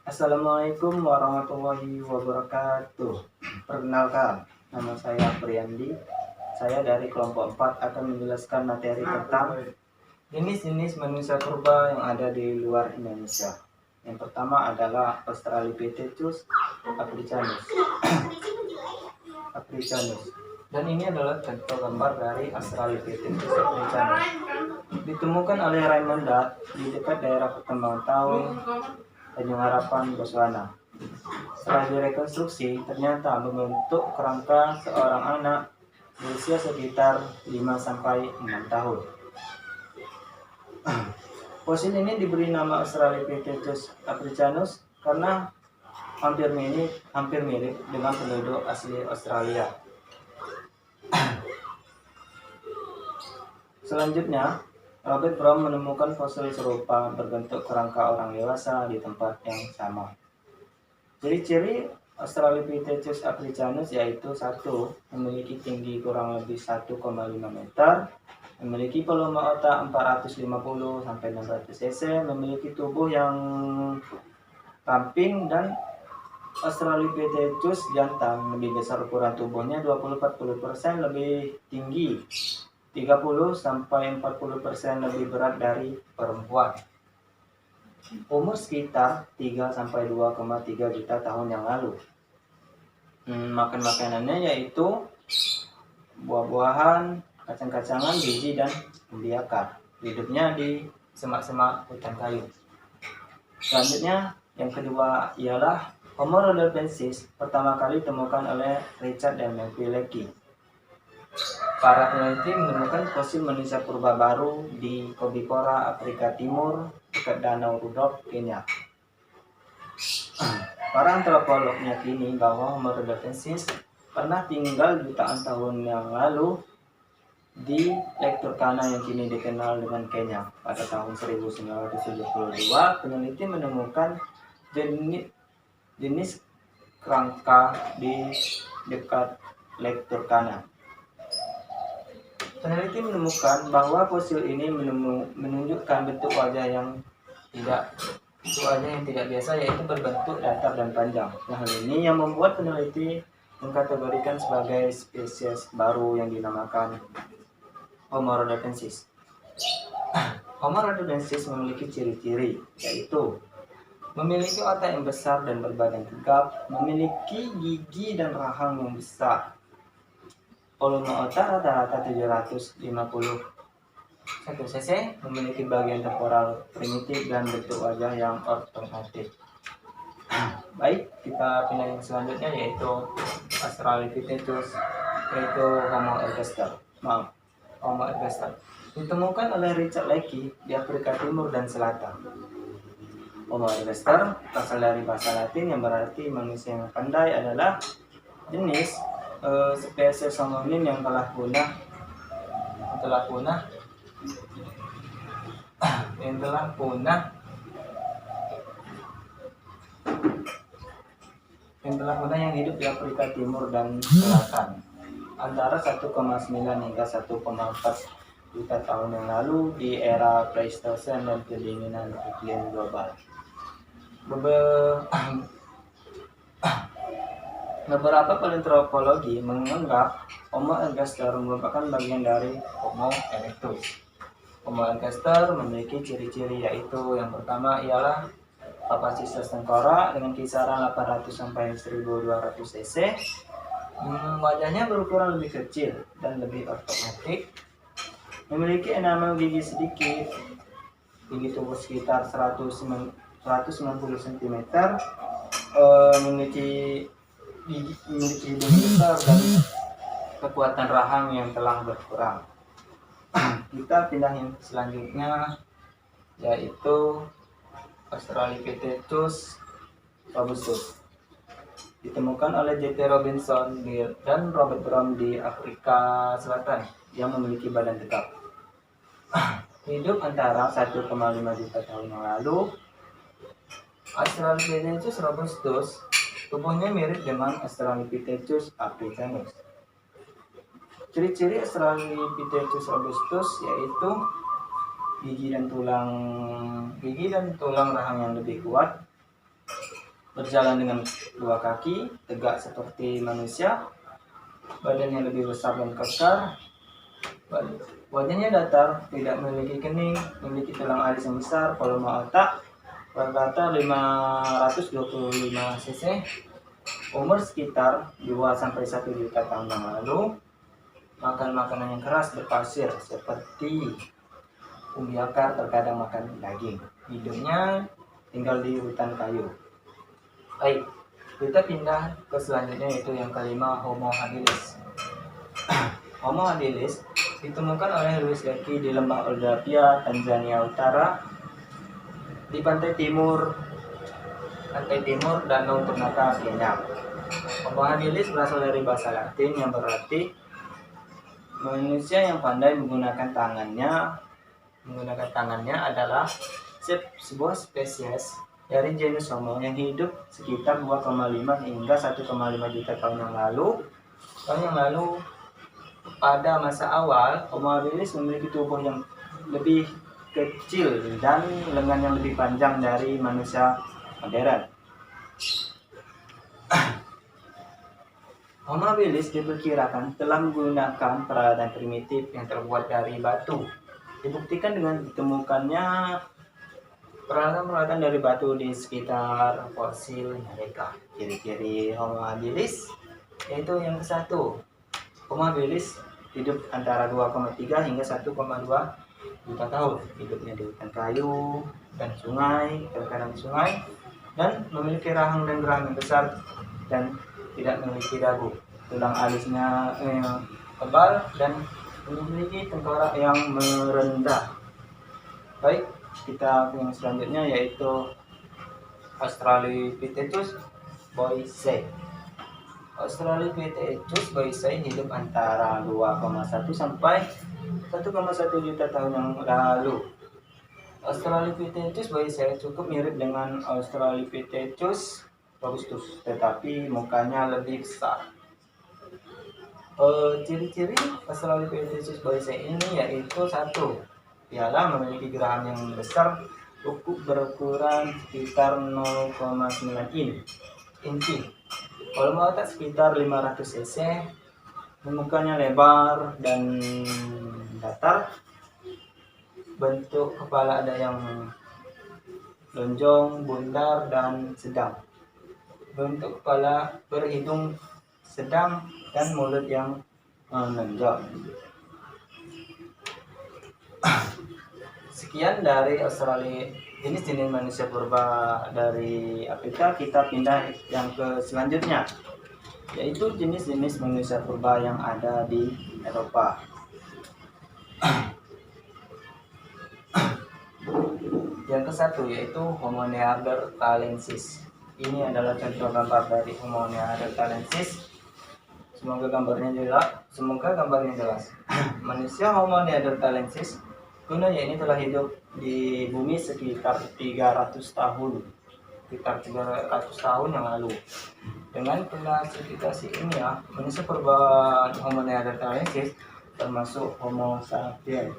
Assalamualaikum warahmatullahi wabarakatuh. Perkenalkan, nama saya Priyandi. Saya dari kelompok 4 akan menjelaskan materi tentang jenis-jenis manusia purba yang ada di luar Indonesia. Yang pertama adalah Australopithecus africanus. Dan ini adalah contoh gambar dari Australopithecus africanus. Ditemukan oleh Raymond Dart di dekat daerah perkembangan tahu Tanjung Harapan, Botswana. Setelah direkonstruksi, ternyata membentuk kerangka seorang anak berusia sekitar 5-6 tahun. Fosil ini diberi nama Australopithecus africanus karena hampir mirip dengan penduduk asli Australia. Selanjutnya, Robert Brown menemukan fosil serupa berbentuk kerangka orang dewasa di tempat yang sama. Ciri-ciri Australopithecus africanus yaitu 1. Memiliki tinggi kurang lebih 1,5 meter, memiliki volume otak 450-600 cc, memiliki tubuh yang ramping, dan Australopithecus jantan lebih besar ukuran tubuhnya 20-40% lebih tinggi, 30-40% lebih berat dari perempuan. Umur sekitar 3-2,3 juta tahun yang lalu. Makan makanannya yaitu buah-buahan, kacang-kacangan, biji, dan umbi akar. Hidupnya di semak-semak hutan kayu. Selanjutnya, yang kedua ialah Homo rhodophensis, pertama kali ditemukan oleh Richard dan Melville Leakey. Para peneliti menemukan fosil manusia purba baru di Kobikora, Afrika Timur, dekat Danau Rudolf, Kenya. Para antropolog meyakini bahwa Homo rhodophensis pernah tinggal jutaan tahun yang lalu di Lake Turkana yang kini dikenal dengan Kenya. Pada tahun 1972, peneliti menemukan jenis kerangka di dekat Lake Turkana. Peneliti menemukan bahwa fosil ini menunjukkan bentuk wajah yang tidak biasa, yaitu berbentuk datar dan panjang. Hal ini yang membuat peneliti mengkategorikan sebagai spesies baru yang dinamakan Homo rhodophensis. Homo rhodophensis memiliki ciri-ciri, yaitu memiliki otak yang besar dan berbadan tegap, memiliki gigi dan rahang yang besar. Volume otak rata-rata 750 cc, memiliki bagian temporal primitif dan bentuk wajah yang ortogonatif. Baik, kita pindah yang selanjutnya yaitu Australopithecus, yaitu Homo ergaster. Ditemukan oleh Richard Leakey di Afrika Timur dan Selatan. Homo ergaster berasal dari bahasa Latin yang berarti manusia yang pandai, adalah jenis spesies hominin yang telah punah yang hidup di Afrika Timur dan Selatan antara 1,9 hingga 1,4 juta tahun yang lalu di era Pleistosen dan kedinginan iklim global. Beberapa paleontologi menganggap Homo ergaster merupakan bagian dari Homo erectus. Homo ergaster memiliki ciri-ciri, yaitu yang pertama ialah kapasitas tengkorak dengan kisaran 800-1200 cc. Wajahnya berukuran lebih kecil dan lebih ortogonatif. Memiliki enamel gigi sedikit. Tinggi tubuh sekitar 190 cm. Memiliki hidung besar dan kekuatan rahang yang telah berkurang. Kita pindah yang selanjutnya yaitu Australopithecus robustus. Ditemukan oleh J.P. Robinson dan Robert Brown di Afrika Selatan yang memiliki badan tegap. Hidup antara 1,5 juta tahun yang lalu. Australopithecus robustus tubuhnya mirip dengan Australopithecus africanus. Ciri-ciri Australopithecus robustus yaitu gigi dan tulang rahang yang lebih kuat, berjalan dengan dua kaki, tegak seperti manusia, badannya lebih besar dan kekar, wajahnya datar, tidak memiliki kening, memiliki tulang alis yang besar, volume otak rata-rata 525 cc, umur sekitar 2-1 juta tahun yang lalu, makan makanan yang keras berpasir seperti umbi akar, terkadang makan daging, hidupnya tinggal di hutan kayu. Baik, kita pindah ke selanjutnya, yaitu yang kelima, Homo habilis. Homo habilis ditemukan oleh Louis Leakey di lembah Olduvai, Tanzania Utara, di pantai timur Danau Ternate, Kenya. Homo habilis berasal dari bahasa Latin yang berarti manusia yang pandai menggunakan tangannya adalah sebuah spesies dari genus Homo yang hidup sekitar 2,5 hingga 1,5 juta tahun yang lalu. Pada masa awal, Homo habilis memiliki tubuh yang lebih kecil dan lengan yang lebih panjang dari manusia modern. Homo habilis diperkirakan telah menggunakan peralatan primitif yang terbuat dari batu. Dibuktikan dengan ditemukannya peralatan dari batu di sekitar fosil mereka. Ciri-ciri Homo habilis yaitu yang ke-1, Homo habilis hidup antara 2,3 hingga 1,2 juta tahun. Hidupnya di hutan kayu dan terkadang sungai, dan memiliki rahang dan geraham yang besar dan tidak memiliki dagu. Tulang alisnya tebal dan memiliki tengkorak yang merendah. Baik, kita yang selanjutnya yaitu Australopithecus boisei. Australopithecus boisei hidup antara 2,1 sampai 1,1 juta tahun yang lalu. Australopithecus boisei cukup mirip dengan Australopithecus robustus, tetapi mukanya lebih besar. Ciri-ciri Australopithecus boisei ini yaitu 1, ialah memiliki geraham yang besar, berukuran sekitar 0,9 inci, volume otak sekitar 500 cc, mukanya lebar dan datar, bentuk kepala ada yang lonjong, bundar, dan sedang. Bentuk kepala berhidung sedang dan mulut yang menonjol. Sekian dari Australia, jenis-jenis manusia purba dari Afrika. Kita pindah yang ke selanjutnya, yaitu jenis-jenis manusia purba yang ada di Eropa. Yang ke-1 yaitu Homo neanderthalensis. Ini adalah contoh gambar dari Homo neanderthalensis. Semoga gambarnya jelas. Manusia Homo neanderthalensis kuno ini telah hidup di bumi sekitar 300 tahun yang lalu. Dengan klasifikasi ini manusia purba Homo neanderthalensis termasuk Homo sapiens.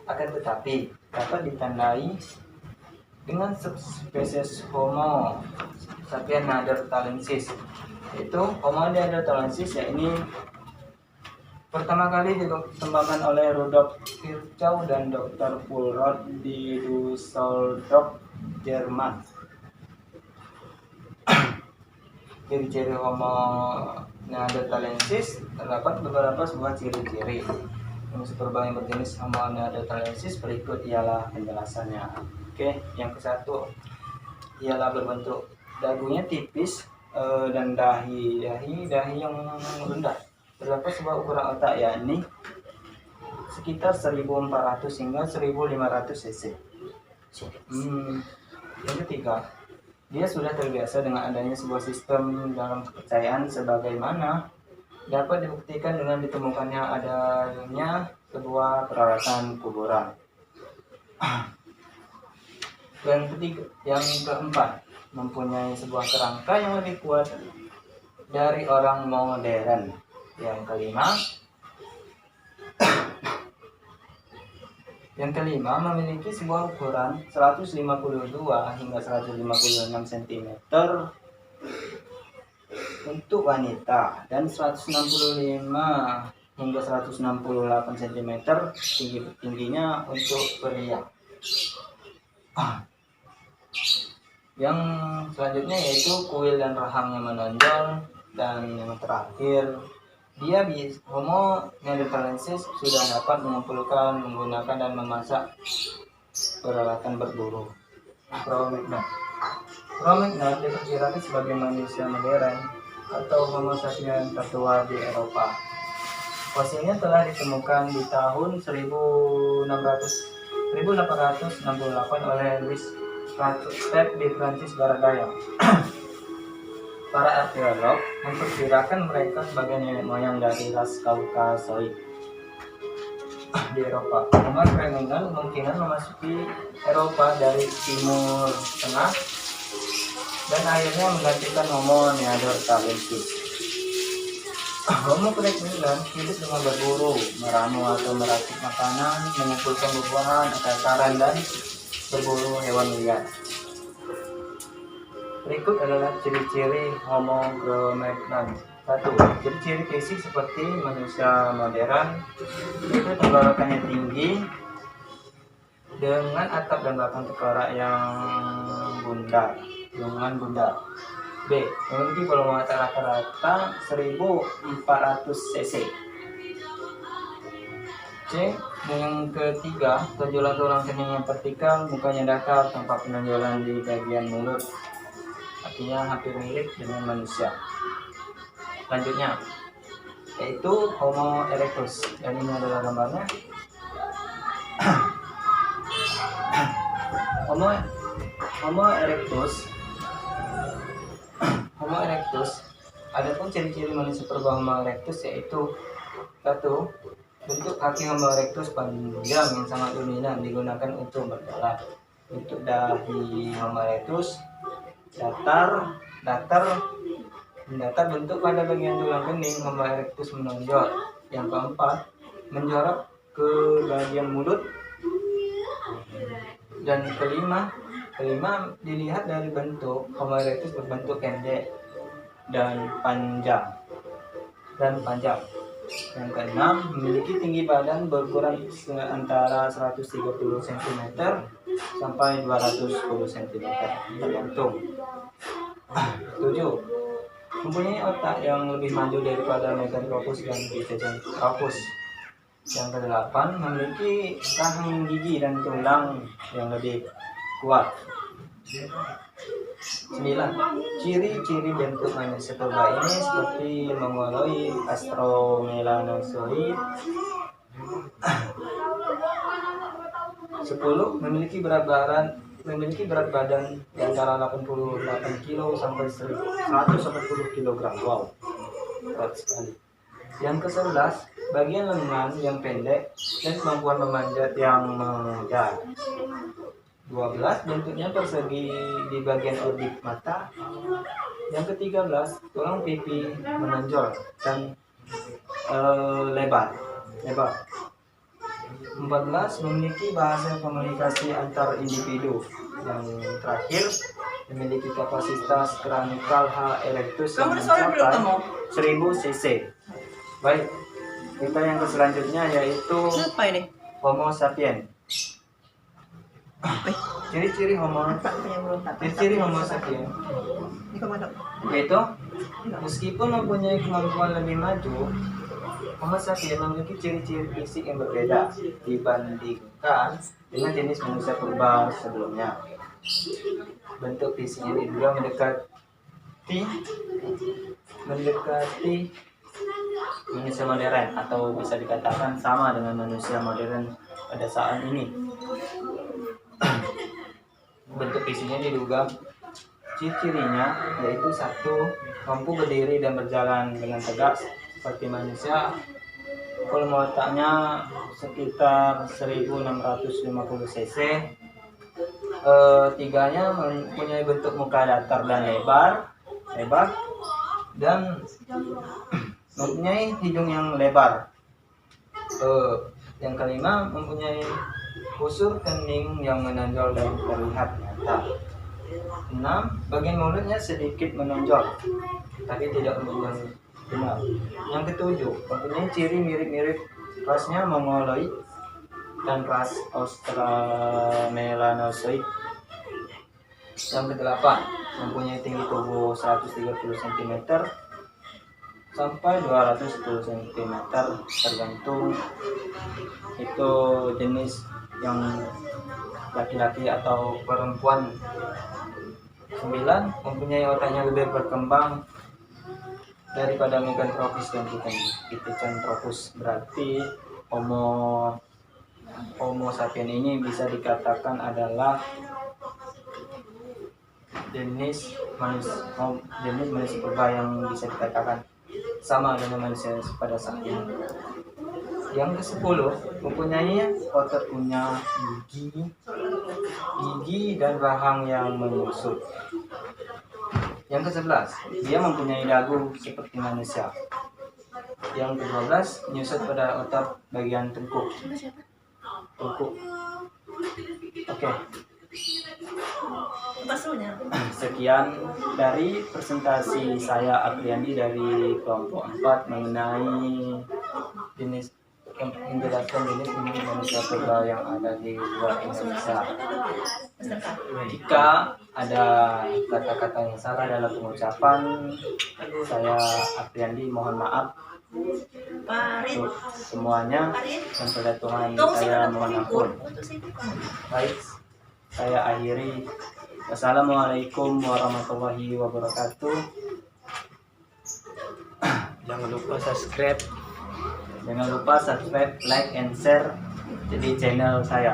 Akan tetapi dapat ditandai dengan subspesies Homo sapiens neanderthalensis, yaitu Homo neanderthalensis ini pertama kali dikembangkan oleh Rudolf Virchow dan Dr. Paul Roth di Düsseldorf, Jerman. Ciri-ciri Homo neanderthalensis terdapat beberapa sebuah ciri-ciri. Manusia purba yang berjenis Homo neanderthalensis berikut ialah penjelasannya. Oke, yang ke-1 ialah berbentuk dagunya tipis dan dahi yang rendah. Terdapat sebuah ukuran otak, yakni sekitar 1400 hingga 1500 cc. Yang ketiga, dia sudah terbiasa dengan adanya sebuah sistem dalam kepercayaan, sebagaimana dapat dibuktikan dengan ditemukannya adanya sebuah peralatan kuburan. Yang keempat, mempunyai sebuah kerangka yang lebih kuat dari orang modern. Yang kelima, Yang kelima, memiliki sebuah ukuran 152 hingga 156 cm untuk wanita dan 165 hingga 168 cm tingginya untuk pria. Yang selanjutnya yaitu kuil dan rahangnya menonjol, dan yang terakhir Homo neanderthalensis sudah dapat mengumpulkan, menggunakan dan memasak peralatan berburu. Cro-Magnon diperkirakan sebagai manusia modern atau Homo sapiens tertua di Eropa. Fosilnya telah ditemukan di tahun 1868 oleh Louis Pasteur di Prancis Barat Daya. Para arkeolog memperkirakan mereka sebagai nenek moyang dari ras Kaukasoid di Eropa. Homo Cro-Magnon kemungkinan memasuki Eropa dari Timur Tengah dan akhirnya menggantikan Homo neanderthalensis. Homo Cro-Magnon hidup dengan berburu, meramu atau merakit makanan, mengumpulkan buah-buahan, akar-akaran, dan berburu hewan liar. Berikut adalah ciri-ciri Homo Cro-Magnon. 1. Ciri-ciri fisik seperti manusia modern, yaitu tenggorokannya tinggi dengan atap dan belakang tengkorak yang bundar. B. Memiliki volume otak rata-rata 1400 cc. C. Yang ketiga, tonjolan tulang kening yang vertikal, mukanya datar tanpa penonjolan di bagian mulut, artinya hampir mirip dengan manusia. Selanjutnya yaitu Homo erectus, dan ini adalah gambarnya. Homo erectus. Adapun ciri-ciri manusia purba Homo erectus yaitu 1. Bentuk kaki Homo erectus panjang yang sangat dominan digunakan untuk berjalan. Bentuk dahi Homo erectus datar, bentuk pada bagian tulang kening Homo erectus menonjol. Yang keempat, menjorok ke bagian mulut. Dan kelima dilihat dari bentuk Homo erectus berbentuk pendek dan panjang. Yang keenam, memiliki tinggi badan berukuran antara 130 cm sampai 210 cm tergantung. 7. Mempunyai otak yang lebih maju daripada Meganthropus dan Pithecanthropus. Yang ke-8, memiliki rahang gigi dan tulang yang lebih kuat. 9. Ciri-ciri bentuk manusia purba ini seperti mongoloid, australomelanozoid. 10. Memiliki berat badan di antara 88 kg sampai 180 kg. Wow, berat sekali. Yang ke-11, bagian lengan yang pendek dan kemampuan memanjat yang memudar. 12. Bentuknya persegi di bagian orbit mata. Yang ke-13, tulang pipi menonjol dan lebar. 14. Memiliki bahasa komunikasi antar individu. Yang terakhir, memiliki kapasitas kronikal H. erectus yang mencapai 1000 cc. Baik, kita yang ke selanjutnya yaitu Homo sapiens. Ciri-ciri Homo sapiens yaitu meskipun mempunyai kemampuan lebih maju, Homo sapiens memiliki ciri-ciri fisik yang berbeda dibandingkan dengan jenis manusia purba sebelumnya. Bentuk fisiknya diduga mendekati manusia modern, atau bisa dikatakan sama dengan manusia modern pada saat ini. Bentuk fisiknya diduga ciri-cirinya yaitu 1. Mampu berdiri dan berjalan dengan tegak seperti manusia. Volume otaknya sekitar 1650 cc. 3-nya mempunyai bentuk muka datar dan lebar dan mempunyai hidung yang lebar. Yang kelima, mempunyai Busur kening yang menonjol dan terlihat nyata. 6. Bagian mulutnya sedikit menonjol, tapi tidak menonjol benar. Yang ketujuh, mempunyai ciri mirip-mirip rasnya mongoloid dan ras Australmelanozoid. Yang kedelapan, mempunyai tinggi tubuh 130 cm sampai 210 cm, tergantung itu jenis yang laki-laki atau perempuan. 9. Mempunyai otaknya lebih berkembang daripada Meganthropus dan Pithecanthropus. Berarti Homo sapien ini bisa dikatakan adalah jenis manusia purba yang bisa dikatakan sama dengan manusia pada saat ini. Yang ke-10, mempunyai otot punya gigi dan rahang yang menyusut. Yang ke-11, dia mempunyai dagu seperti manusia. Yang ke-12, menyusut pada otot bagian tengkuk. Oke. Sekian dari presentasi saya Apriandi dari kelompok 4 mengenai menjelaskan jenis manusia purba yang ada di luar Indonesia. Jika ada kata-kata yang salah dalam pengucapan, saya Apriandi mohon maaf untuk semuanya, dan pada Tuhan saya mohon ampun. Baik, saya akhiri. Wassalamualaikum warahmatullahi wabarakatuh. Jangan lupa subscribe, like and share di channel saya.